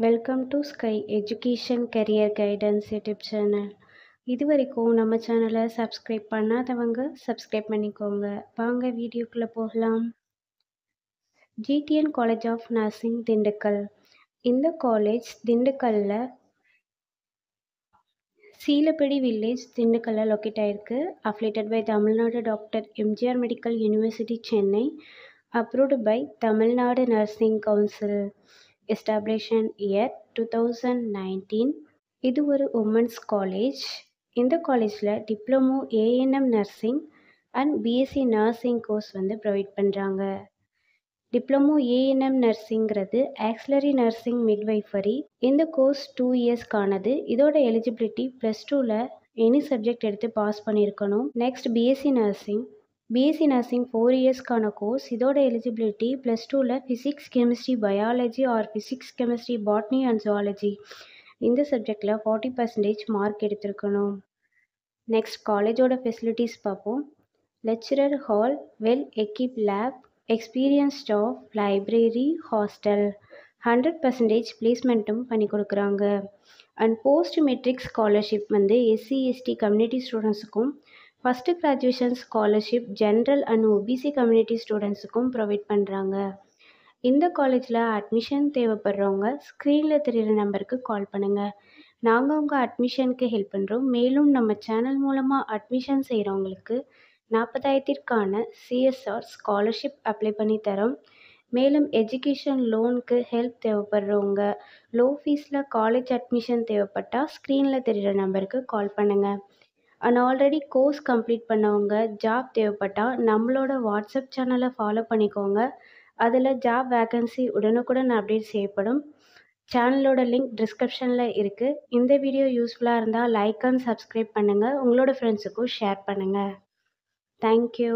Welcome to sky education career guidance YouTube channel. இது வரைக்கும் நம்ம சேனலை சப்ஸ்கிரைப் பண்ணாதவங்க சப்ஸ்கிரைப் பண்ணிக்கோங்க. வாங்க வீடியோக்குள்ளே போகலாம். GTN college of nursing Dindigul. இந்த காலேஜ் திண்டுக்கல்ல சீலப்படி வில்லேஜ் திண்டுக்கல்ல லொக்கேட் ஆயிருக்கு. Affiliated by Tamil Nadu doctor MGR medical university Chennai. Approved by Tamil Nadu nursing council. Establishment year 2019. இது ஒரு உமன்ஸ் காலேஜ். இந்த காலேஜில் diploma ANM nursing and BSc nursing course provide பண்ணுறாங்க. டிப்ளமோ ஏஎன்எம் நர்சிங்கிறது ஆக்சிலரி நர்சிங் மிட்வைஃபரி. இந்த கோர்ஸ் 2 இயர்ஸ்க்கானது. இதோட எலிஜிபிலிட்டி +2ல் எனி சப்ஜெக்ட் எடுத்து பாஸ் பண்ணியிருக்கணும். Next BSc nursing. BSc nursing 4 இயர்ஸ்க்கான கோர்ஸ். இதோட எலிஜிபிலிட்டி +2ல் physics chemistry biology or physics chemistry botany and zoology இந்த சப்ஜெக்டில் 40% மார்க் எடுத்திருக்கணும். நெக்ஸ்ட் காலேஜோட ஃபெசிலிட்டிஸ் பார்ப்போம். Lecturer hall, well equip lab, experience staff, library, hostel, 100% பிளேஸ்மெண்ட்டும் பண்ணி கொடுக்குறாங்க. And post matric scholarship SC ST community ஸ்டூடெண்ட்ஸுக்கும், first graduation scholarship general and OBC community ஸ்டூடெண்ட்ஸுக்கும் ப்ரொவைட் பண்ணுறாங்க. இந்த காலேஜில் அட்மிஷன் தேவைப்படுறவங்க ஸ்க்ரீனில் தெரிகிற நம்பருக்கு கால் பண்ணுங்கள். நாங்கள் உங்கள் அட்மிஷனுக்கு ஹெல்ப் பண்ணுறோம். மேலும் நம்ம சேனல் மூலமாக அட்மிஷன் செய்கிறவங்களுக்கு 40,000க்கான சிஎஸ்ஆர் ஸ்காலர்ஷிப் அப்ளை பண்ணி தரோம். மேலும் எஜுகேஷன் லோனுக்கு ஹெல்ப் தேவைப்படுறவங்க லோ ஃபீஸில் காலேஜ் அட்மிஷன் தேவைப்பட்டால் ஸ்க்ரீனில் தெரிகிற நம்பருக்கு கால் பண்ணுங்கள். அண்ட் ஆல்ரெடி கோர்ஸ் கம்ப்ளீட் பண்ணவங்க ஜாப் தேவைப்பட்டால் நம்மளோட வாட்ஸ்அப் சேனலை ஃபாலோ பண்ணிக்கோங்க. அதில் ஜாப் வேக்கன்சி உடனுக்குடன் அப்டேட் செய்யப்படும். சேனலோட லிங்க் டிஸ்கிரிப்ஷனில் இருக்குது. இந்த வீடியோ யூஸ்ஃபுல்லாக இருந்தால் லைக் அண்ட் சப்ஸ்கிரைப் பண்ணுங்கள். உங்களோட ஃப்ரெண்ட்ஸுக்கும் ஷேர் பண்ணுங்கள். தேங்க்யூ.